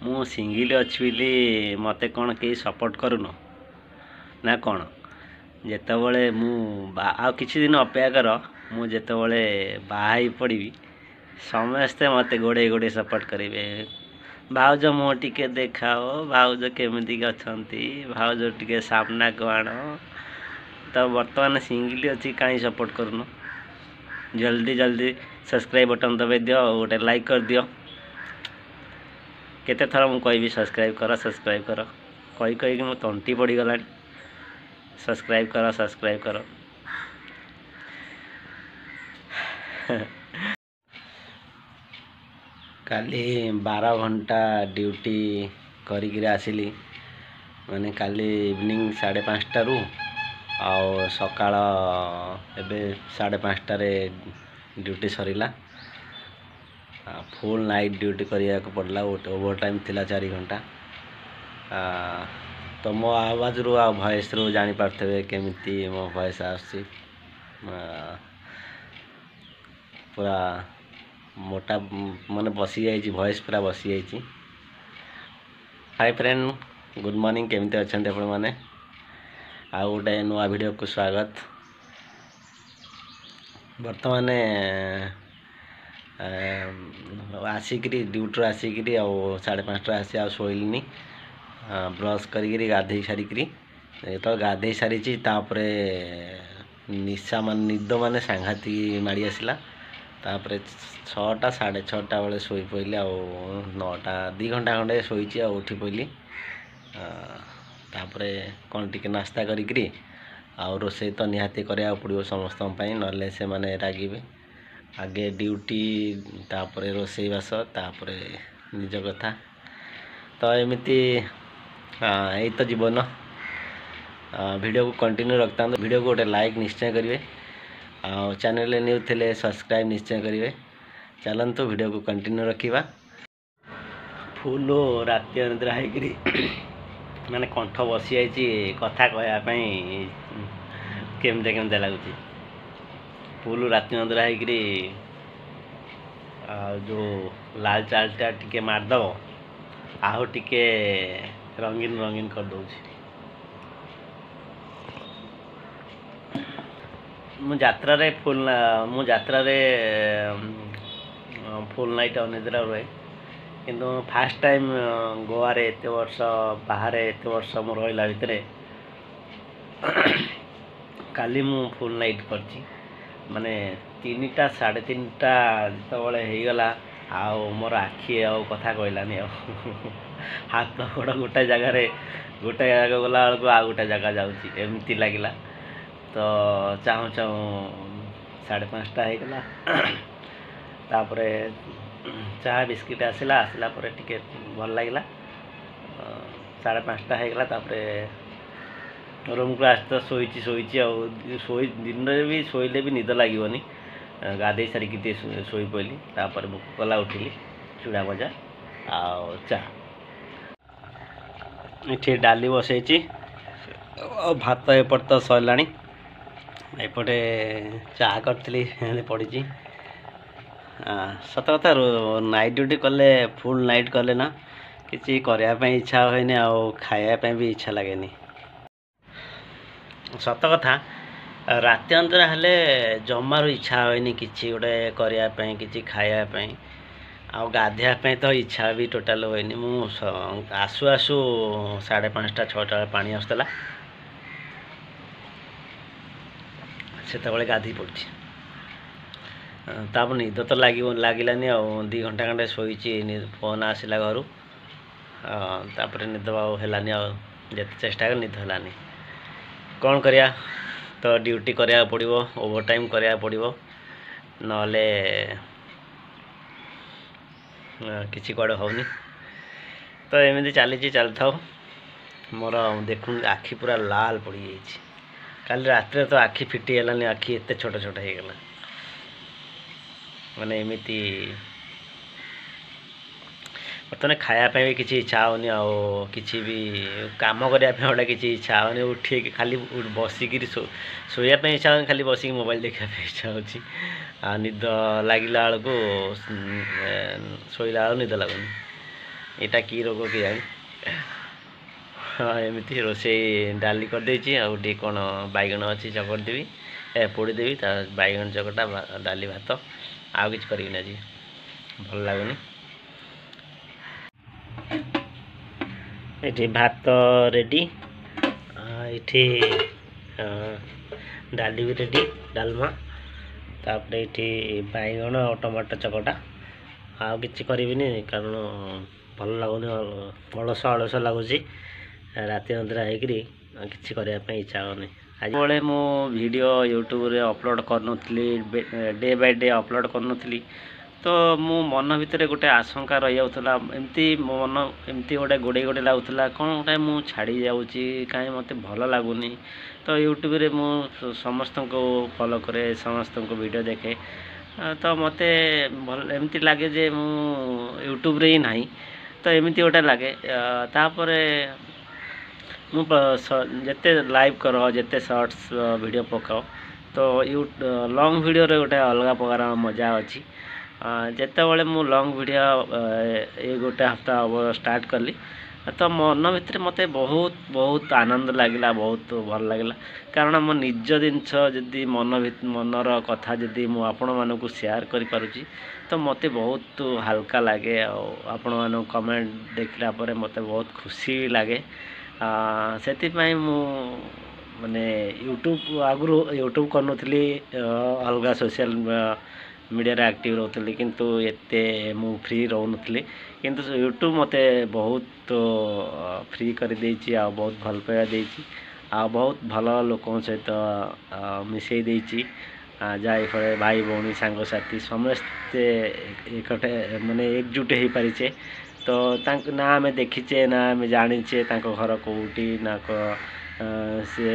ମୁଁ ସିଙ୍ଗିଲ୍ ଅଛି ବୋଲି ମୋତେ କ'ଣ କେହି ସପୋର୍ଟ କରୁନ ନା କ'ଣ? ଯେତେବେଳେ ମୁଁ ଆଉ କିଛି ଦିନ ଅପେକ୍ଷା କର, ମୁଁ ଯେତେବେଳେ ବାହା ହେଇ ପଡ଼ିବି ସମସ୍ତେ ମୋତେ ଗୋଡ଼େଇ ଗୋଡ଼େଇ ସପୋର୍ଟ କରିବେ। ଭାଉଜ ମୁହଁ ଟିକେ ଦେଖାଅ, ଭାଉଜ କେମିତି ଅଛନ୍ତି, ଭାଉଜ ଟିକେ ସାମ୍ନାକୁ ଆଣ। ତ ବର୍ତ୍ତମାନ ସିଙ୍ଗିଲ୍ ଅଛି, କାହିଁ ସପୋର୍ଟ କରୁନ? ଜଲ୍ଦି ଜଲ୍ଦି ସବସ୍କ୍ରାଇବ୍ ବଟନ୍ ଦବାଇ ଦିଅ, ଗୋଟେ ଲାଇକ୍ କରିଦିଅ। କେତେ ଥର ମୁଁ କହିବି ସବସ୍କ୍ରାଇବ୍ କର, ସବସ୍କ୍ରାଇବ୍ କର, କହିକି ମୋ ତଣ୍ଟି ପଡ଼ିଗଲାଣି। ସବସ୍କ୍ରାଇବ୍ କର, ସବସ୍କ୍ରାଇବ୍ କର। କାଲି 12 ଘଣ୍ଟା ଡ୍ୟୁଟି କରିକିରି ଆସିଲି, ମାନେ କାଲି ଇଭିନିଂ 5:30ରୁ ଆଉ ସକାଳ ଏବେ 5:30ରେ ଡ୍ୟୁଟି ସରିଲା। ଫୁଲ୍ ନାଇଟ୍ ଡ୍ୟୁଟି କରିବାକୁ ପଡ଼ିଲା, ଓଭର ଟାଇମ୍ ଥିଲା 4 ଘଣ୍ଟା। ତ ମୋ ଆୱାଜରୁ ଆଉ ଭଏସ୍ରୁ ଜାଣିପାରୁଥିବେ କେମିତି ମୋ ଭଏସ୍ ଆସୁଛି। ପୁରା ମୋଟା ମାନେ ବସିଯାଇଛି, ଭଏସ୍ ପୁରା ବସିଯାଇଛି। ହାଇ ଫ୍ରେଣ୍ଡ, ଗୁଡ଼୍ ମର୍ଣ୍ଣିଂ, କେମିତି ଅଛନ୍ତି ଆପଣମାନେ? ଆଉ ଗୋଟେ ନୂଆ ଭିଡ଼ିଓକୁ ସ୍ୱାଗତ। ବର୍ତ୍ତମାନ ଆସିକିରି ଡ୍ୟୁଟିରୁ ଆସିକିରି ଆଉ 5:30 ଆସି ଆଉ ଶୋଇଲିନି। ବ୍ରସ୍ କରିକିରି ଗାଧେଇ ସାରିକିରି ଯେତେବେଳେ ଗାଧେଇ ସାରିଛି, ତାପରେ ନିଦ ମାନେ ସାଂଘାତିକ ମାଡ଼ି ଆସିଲା। ତାପରେ 6ଟା 6:30 ବେଳେ ଶୋଇ ପଡ଼ିଲି, ଆଉ 9ଟା 2 ଘଣ୍ଟା ଖଣ୍ଡେ ଶୋଇଛି, ଆଉ ଉଠି ପଡ଼ିଲି। ତାପରେ କ'ଣ ଟିକେ ନାସ୍ତା କରିକିରି, ଆଉ ରୋଷେଇ ତ ନିହାତି କରିବାକୁ ପଡ଼ିବ ସମସ୍ତଙ୍କ ପାଇଁ, ନହେଲେ ସେମାନେ ରାଗିବେ। ଆଗେ ଡ୍ୟୁଟି, ତାପରେ ରୋଷେଇବାସ, ତାପରେ ନିଜ କଥା। ତ ଏମିତି ଏଇ ତ ଜୀବନ। ଭିଡ଼ିଓକୁ କଣ୍ଟିନ୍ୟୁ ରଖିଥାନ୍ତୁ। ଭିଡ଼ିଓକୁ ଗୋଟେ ଲାଇକ୍ ନିଶ୍ଚୟ କରିବେ, ଆଉ ଚ୍ୟାନେଲରେ ନ୍ୟୁ ଥିଲେ ସବସ୍କ୍ରାଇବ୍ ନିଶ୍ଚୟ କରିବେ। ଚାଲନ୍ତୁ ଭିଡ଼ିଓକୁ କଣ୍ଟିନ୍ୟୁ ରଖିବା। ଫୁଲ୍ ରାତି ଅନିଦ୍ରା ହେଇକିରି ମାନେ କଣ୍ଠ ବସିଯାଇଛି, କଥା କହିବା ପାଇଁ କେମିତି ଲାଗୁଛି। ଫୁଲ୍ ରାତି ଅନିଦ୍ରା ହେଇକିରି ଆଉ ଯେଉଁ ଲାଲ ଚାଟା ଟିକେ ମାରିଦେବ, ଆଉ ଟିକେ ରଙ୍ଗୀନ କରିଦେଉଛି। ମୁଁ ଯାତ୍ରାରେ ଫୁଲ୍ ନାଇଟ୍ ଅନିଦ୍ରା ରୁହେ, କିନ୍ତୁ ଫାର୍ଷ୍ଟ ଟାଇମ୍ ଗୋଆରେ ଏତେ ବର୍ଷ, ବାହାରେ ଏତେ ବର୍ଷ ମୁଁ ରହିଲା ଭିତରେ କାଲି ମୁଁ ଫୁଲ୍ ନାଇଟ୍ କରିଛି। ମାନେ 3ଟା 3:30 ଯେତେବେଳେ ହେଇଗଲା, ଆଉ ମୋର ଆଖି ଆଉ କଥା କହିଲାନି, ଆଉ ହାତ ଗୋଡ଼ ଗୋଟେ ଜାଗାକୁ ଗଲା ବେଳକୁ ଆଉ ଗୋଟେ ଜାଗା ଯାଉଛି, ଏମିତି ଲାଗିଲା। ତ ଚାହୁଁ 5:30 ହେଇଗଲା। ତାପରେ ଚାହା ବିସ୍କିଟ୍ ଆସିଲା ପରେ ଟିକେ ଭଲ ଲାଗିଲା। 5:30 ହେଇଗଲା, ତାପରେ ରୁମ୍କୁ ଆସି ତ ଶୋଇଛି ଆଉ ଦିନରେ ବି ଶୋଇଲେ ବି ନିଦ ଲାଗିବନି। ଗାଧେଇ ସାରିକି ଟିକେ ଶୋଇ ପଡ଼ିଲି। ତାପରେ ଭୋକ କଲା, ଉଠିଲି, ଚୁଡ଼ା ଭଜା ଆଉ ଚା। ଏଠି ଡାଲି ବସେଇଛି, ଆଉ ଭାତ ଏପଟେ ତ ସରିଲାଣି। ଏପଟେ ଚାହା କରିଥିଲି, ପଡ଼ିଛି। ସତ କଥା, ନାଇଟ୍ ଡ୍ୟୁଟି କଲେ, ଫୁଲ୍ ନାଇଟ୍ କଲେ ନା କିଛି କରିବା ପାଇଁ ଇଚ୍ଛା ହୁଏନି, ଆଉ ଖାଇବା ପାଇଁ ବି ଇଚ୍ଛା ଲାଗେନି। ସତ କଥା, ରାତି ଅନିଦ୍ରା ହେଲେ ଜମାରୁ ଇଚ୍ଛା ହୁଏନି କିଛି ଗୋଟେ କରିବା ପାଇଁ, କିଛି ଖାଇବା ପାଇଁ, ଆଉ ଗାଧୋଇବା ପାଇଁ ତ ଇଚ୍ଛା ବି ଟୋଟାଲ ହୁଏନି। ମୁଁ ଆସୁ 5:30 6ଟା ବେଳେ ପାଣି ଆସୁଥିଲା, ସେତେବେଳେ ଗାଧୋଇ ପଡ଼ୁଛି। ତାପରେ ନିଦ ତ ଲାଗିଲାନି, ଆଉ 2 ଘଣ୍ଟା ଖଣ୍ଡେ ଶୋଇଛି। ଫୋନ୍ ଆସିଲା ଘରୁ, ତାପରେ ନିଦ ଆଉ ହେଲାନି, ଆଉ ଯେତେ ଚେଷ୍ଟା କଲି ନିଦ ହେଲାନି। କ'ଣ କରିବା, ତ ଡ୍ୟୁଟି କରିବାକୁ ପଡ଼ିବ, ଓଭର ଟାଇମ୍ କରିବାକୁ ପଡ଼ିବ, ନହେଲେ କିଛି କୁଆଡ଼େ ହେଉନି। ତ ଏମିତି ଚାଲିଥାଉ। ମୋର ଦେଖୁନ୍ତୁ ଆଖି ପୁରା ଲାଲ ପଡ଼ିଯାଇଛି। କାଲି ରାତିରେ ତ ଆଖି ଫିଟି ହେଲାନି, ଆଖି ଏତେ ଛୋଟ ହେଇଗଲା। ମାନେ ଏମିତି ବର୍ତ୍ତମାନ ଖାଇବା ପାଇଁ ବି କିଛି ଇଚ୍ଛା ହେଉନି, ଆଉ କିଛି ବି କାମ କରିବା ପାଇଁ ଗୋଟେ କିଛି ଇଚ୍ଛା ହେଉନି। ଉଠିକି ଖାଲି ବସିକିରି ଶୋଇବା ପାଇଁ ଇଚ୍ଛା ହେଉନି, ଖାଲି ବସିକି ମୋବାଇଲ୍ ଦେଖିବା ପାଇଁ ଇଚ୍ଛା ହେଉଛି। ଆଉ ନିଦ ଲାଗିଲା ବେଳକୁ, ଶୋଇଲା ବେଳକୁ ନିଦ ଲାଗୁନି। ଏଇଟା କି ରୋଗ କେଜାଣି। ହଁ ଏମିତି ରୋଷେଇ ଡାଲି କରିଦେଇଛି ଆଉ ଟିକେ କ'ଣ ବାଇଗଣ ଅଛି ଚକଟିଦେବି ପୋଡ଼ିଦେବି ତା ବାଇଗଣ ଚକଟା ଡାଲି ଭାତ ଆଉ କିଛି କରିବିନି ଆଜି ଭଲ ଲାଗୁନି। ଏଠି ଭାତ ରେଡ଼ି ଏଠି ଡାଲି ବି ରେଡ଼ି ଡାଲମା ତାପରେ ଏଠି ବାଇଗଣ ଆଉ ଟମାଟୋ ଚକଟା ଆଉ କିଛି କରିବିନି କାରଣ ଭଲ ଲାଗୁନି ଅଳସ ଅଳସ ଲାଗୁଛି ରାତି ଅନିଦ୍ରା ହେଇକିରି କିଛି କରିବା ପାଇଁ ଇଚ୍ଛା ହେଉନି। ଆଜି ବେଳେ ମୁଁ ଭିଡ଼ିଓ ୟୁଟ୍ୟୁବରେ ଅପଲୋଡ଼ କରୁନଥିଲି ଡେ ବାଇ ଡେ ଅପଲୋଡ଼ କରୁନଥିଲି ତ ମୁଁ ମନ ଭିତରେ ଗୋଟେ ଆଶଙ୍କା ରହିଯାଉଥିଲା ଏମିତି ମୋ ମନ ଏମିତି ଗୋଟେ ଗୋଡ଼େଇ ଲାଗୁଥିଲା କ'ଣ ଗୋଟେ ମୁଁ ଛାଡ଼ି ଯାଉଛି କାହିଁ ମୋତେ ଭଲ ଲାଗୁନି। ତ ୟୁଟ୍ୟୁବରେ ମୁଁ ସମସ୍ତଙ୍କୁ ଫଲୋ କରେ ସମସ୍ତଙ୍କୁ ଭିଡ଼ିଓ ଦେଖେ ତ ମୋତେ ଭଲ ଏମିତି ଲାଗେ ଯେ ମୁଁ ୟୁଟ୍ୟୁବରେ ହିଁ ନାହିଁ ତ ଏମିତି ଗୋଟେ ଲାଗେ। ତାପରେ ମୁଁ ଯେତେ ଲାଇଭ୍ କର ଯେତେ ସର୍ଟସ୍ ଭିଡ଼ିଓ ପକାଅ ତ ଲଙ୍ଗ୍ ଭିଡ଼ିଓରେ ଗୋଟେ ଅଲଗା ପ୍ରକାର ମଜା ଅଛି। ଯେତେବେଳେ ମୁଁ ଲଙ୍ଗ୍ ଭିଡ଼ିଓ ଏଇ ଗୋଟେ ହପ୍ତା ହେବ ଷ୍ଟାର୍ଟ କଲି ତ ମନ ଭିତରେ ମୋତେ ବହୁତ ଆନନ୍ଦ ଲାଗିଲା ବହୁତ ଭଲ ଲାଗିଲା କାରଣ ମୋ ନିଜ ଜିନିଷ ଯଦି ମନର କଥା ଯଦି ମୁଁ ଆପଣମାନଙ୍କୁ ସେୟାର କରିପାରୁଛି ତ ମୋତେ ବହୁତ ହାଲକା ଲାଗେ ଆଉ ଆପଣମାନଙ୍କୁ କମେଣ୍ଟ ଦେଖିଲା ପରେ ମୋତେ ବହୁତ ଖୁସି ଲାଗେ। ସେଥିପାଇଁ ମୁଁ ମାନେ ଆଗରୁ ୟୁଟ୍ୟୁବ୍ କରୁନଥିଲି ଅଲଗା ସୋସିଆଲ୍ ମିଡ଼ିଆରେ ଆକ୍ଟିଭ୍ ରହୁଥିଲି କିନ୍ତୁ ଏତେ ମୁଁ ଫ୍ରି ରହୁନଥିଲି କିନ୍ତୁ ୟୁଟ୍ୟୁବ୍ ମୋତେ ବହୁତ ଫ୍ରି କରିଦେଇଛି ଆଉ ବହୁତ ଭଲ ପାଇବା ଦେଇଛି ଆଉ ବହୁତ ଭଲ ଲୋକଙ୍କ ସହିତ ମିଶାଇ ଦେଇଛି ଯାହା ଫଳରେ ଭାଇ ଭଉଣୀ ସାଙ୍ଗସାଥି ସମସ୍ତେ ଏକଟେ ମାନେ ଏକଜୁଟ ହେଇପାରିଛେ। ତ ତାଙ୍କ ନା ଆମେ ଦେଖିଛେ ନା ଆମେ ଜାଣିଛେ ତାଙ୍କ ଘର କେଉଁଠି ନା ସେ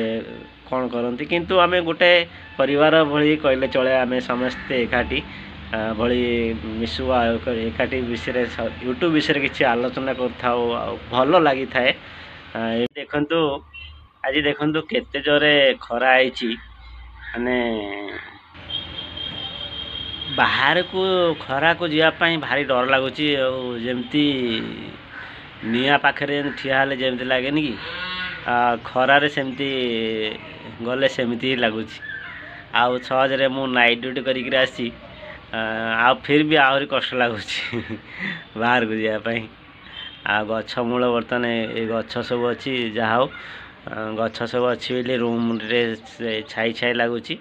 କ'ଣ କରନ୍ତି କିନ୍ତୁ ଆମେ ଗୋଟେ ପରିବାର ଭଳି କହିଲେ ଚଳେ ଆମେ ସମସ୍ତେ ଏକାଠି ଭଳି ମିଶୁ ଆଉ ଏକାଠି ବିଷୟରେ ୟୁଟ୍ୟୁବ୍ ବିଷୟରେ କିଛି ଆଲୋଚନା କରିଥାଉ ଆଉ ଭଲ ଲାଗିଥାଏ। ଦେଖନ୍ତୁ ଆଜି ଦେଖନ୍ତୁ କେତେ ଜୋରେ ଖରା ହେଇଛି ମାନେ ବାହାରକୁ ଖରାକୁ ଯିବା ପାଇଁ ଭାରି ଡର ଲାଗୁଛି ଆଉ ଯେମିତି ନିଆଁ ପାଖରେ ଠିଆ ହେଲେ ଯେମିତି ଲାଗେନି କି ଖରାରେ ସେମିତି ଗଲେ ସେମିତି ହିଁ ଲାଗୁଛି। ଆଉ ସହଜରେ ମୁଁ ନାଇଟ୍ ଡ୍ୟୁଟି କରିକିରି ଆସିଛି ଆଉ ଫିର୍ ବି ଆହୁରି କଷ୍ଟ ଲାଗୁଛି ବାହାରକୁ ଯିବା ପାଇଁ। ଆଉ ଗଛ ମୂଳ ବର୍ତ୍ତମାନ ଏ ଗଛ ସବୁ ଅଛି ଯାହା ହଉ ଗଛ ସବୁ ଅଛି ବୋଲି ରୁମ୍ରେ ଛାଇ ଲାଗୁଛି।